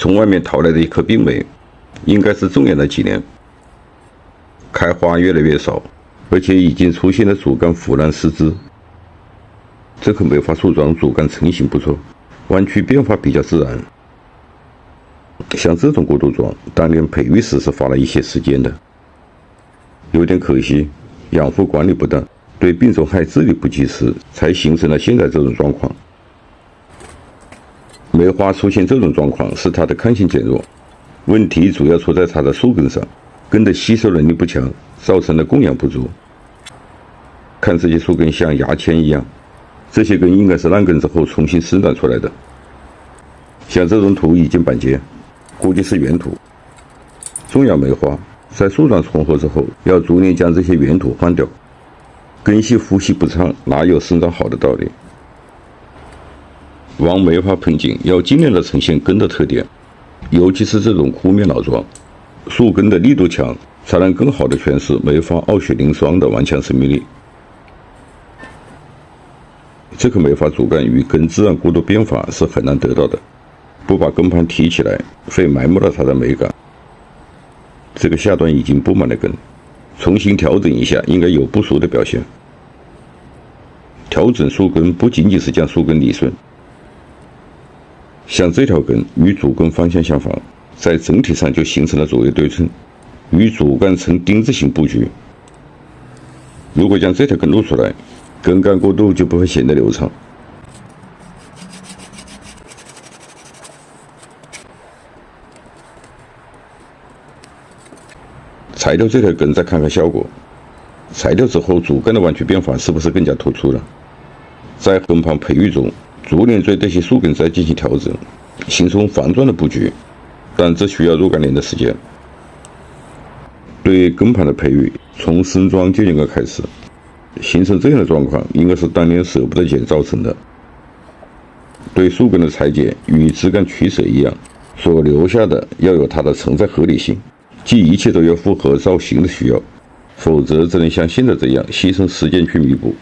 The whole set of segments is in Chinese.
从外面淘来的一棵病梅，应该是种养了几年，开花越来越少，而且已经出现了主干腐烂失枝。这棵梅花树桩主干成型不错，弯曲变化比较自然。像这种过渡桩，当年培育时是花了一些时间的，有点可惜，养护管理不当，对病虫害治理不及时，才形成了现在这种状况。梅花出现这种状况是它的抗性减弱，问题主要出在它的树根上，根的吸收能力不强，造成了供氧不足。看这些树根像牙签一样，这些根应该是烂根之后重新生长出来的。像这种土已经板结，估计是原土。种养梅花在树桩重合之后，要逐年将这些原土换掉，根系呼吸不畅，哪有生长好的道理？往梅花盆景要尽量的呈现根的特点，尤其是这种枯面老桩，树根的力度强，才能更好的诠释梅花傲雪凌霜的顽强生命力。这棵梅花主干与根自然过渡变法是很难得到的，不把根盘提起来，会埋没了它的美感。这个下端已经布满了根，重新调整一下，应该有不俗的表现。调整树根不仅仅是将树根理顺，像这条根与主根方向相反，在整体上就形成了左右对称，与主干呈丁字形布局。如果将这条根露出来，根干过渡就不会显得流畅。裁掉这条根，再看看效果。裁掉之后，主干的弯曲变化是不是更加突出了？在根盘培育中，逐年对这些树根再进行调整，形成环状的布局，但这需要若干年的时间。对根盘的培育，从生桩就应该开始。形成这样的状况，应该是当年舍不得剪造成的。对树根的裁剪与枝干取舍一样，所留下的要有它的承载合理性，即一切都要符合造型的需要，否则只能像现在这样牺牲时间去弥补。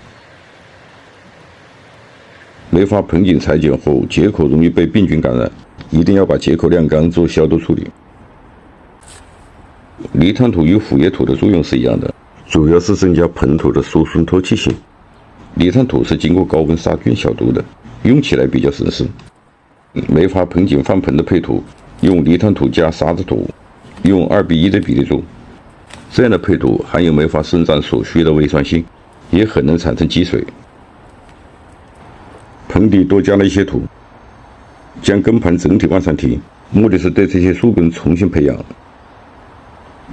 梅花盆景裁剪后，结口容易被病菌感染，一定要把结口晾干做消毒处理。泥炭土与腐叶土的作用是一样的，主要是增加盆土的疏松透气性。泥炭土是经过高温杀菌消毒的，用起来比较省事。梅花盆景放盆的配土，用泥炭土加沙子土，用2:1的比例做。这样的配土含有梅花生长所需的微酸性，也很能产生积水。盆底多加了一些土，将根盘整体往上提，目的是对这些树根重新培养。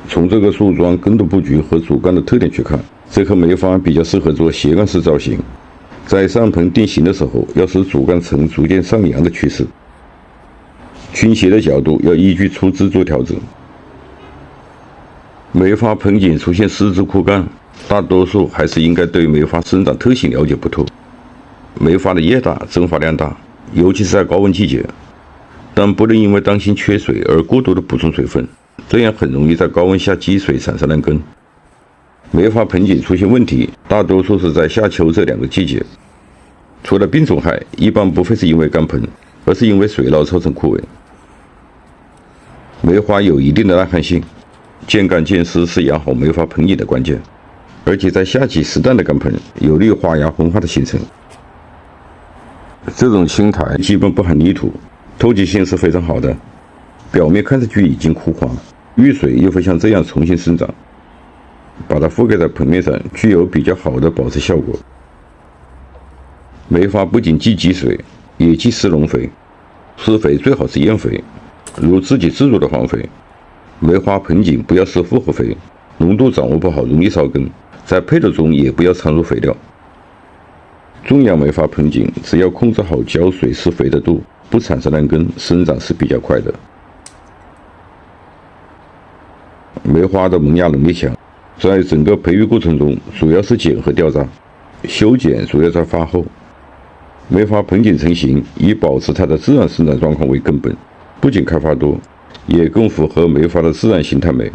从这个树桩根的布局和主干的特点去看，这棵梅花比较适合做斜杠式造型。在上盆定型的时候，要使主干呈逐渐上扬的趋势，倾斜的角度要依据出枝做调整。梅花盆景出现失枝枯干，大多数还是应该对梅花生长特性了解不透。梅花的叶大，蒸发量大，尤其是在高温季节，但不能因为担心缺水而过度的补充水分，这样很容易在高温下积水产生烂根。梅花盆景出现问题，大多数是在夏秋这2个季节。除了病虫害，一般不会是因为干盆，而是因为水涝造成枯萎。梅花有一定的耐旱性，见干见湿是养好梅花盆景的关键，而且在夏季适当的干盆，有利于花芽分化的形成。这种青苔基本不含泥土，透气性是非常好的，表面看上去已经枯黄，遇水又会像这样重新生长，把它覆盖在盆面上，具有比较好的保湿效果。梅花不仅忌积水，也忌施农肥，施肥最好是烟肥，如自己制作的黄肥。梅花盆景不要施复合肥，浓度掌握不好容易烧根，在配料中也不要掺入肥料。种养梅花盆景，只要控制好浇水施肥的度，不产生烂根，生长是比较快的。梅花的萌芽能力强，在整个培育过程中，主要是剪和掉渣，修剪主要在发后。梅花盆景成型，以保持它的自然生长状况为根本，不仅开花多，也更符合梅花的自然形态美。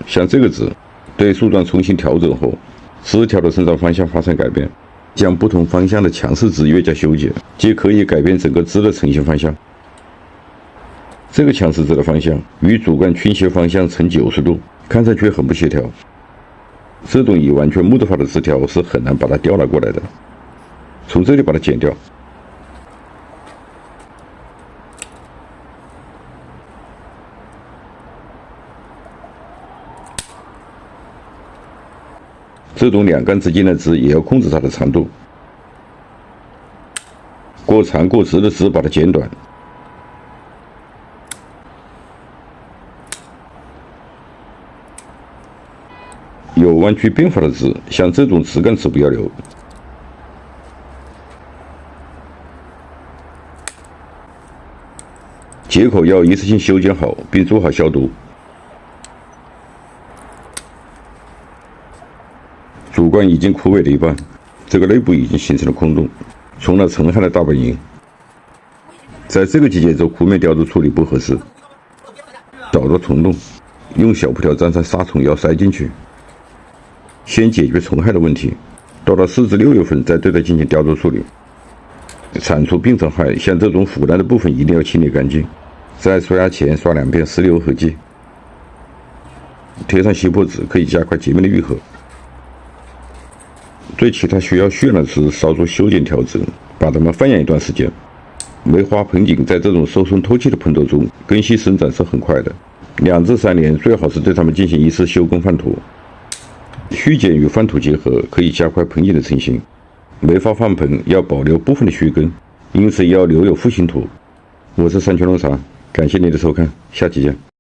像这个枝，对树桩重新调整后，枝条的生长方向发生改变，将不同方向的强势枝越加修剪，既可以改变整个枝的成型方向，这个强势者的方向与主管倾斜方向呈90度，看上去很不协调。这种已完全木头化的枝条是很难把它调拿过来的。从这里把它剪掉。这种两杆之间的枝也要控制它的长度，过长过直的枝把它剪短。有弯曲变化的枝，像这种枝干枝不要留。接口要一次性修剪好，并做好消毒。主管已经枯萎了一半，这个内部已经形成了空洞，充了沉汗的大本营。在这个季节做枯面雕琢处理不合适，找到虫洞，用小布条沾上杀虫药塞进去，先解决虫害的问题，到了4至6月份再对它进行雕琢处理。铲除病虫害，像这种腐烂的部分一定要清理干净，在刷牙前刷2遍石榴合剂，贴上锡箔纸可以加快洁面的愈合。对其他需要渲染时稍作修剪调整，把它们放养一段时间。梅花盆景在这种收松透气的盆土中根系生长是很快的，2至3年最好是对它们进行一次休耕换土。续剪与翻土结合可以加快盆景的成型。梅花换盆要保留部分的须根，因此要留有复形土。我是山泉农场，感谢您的收看，下期见。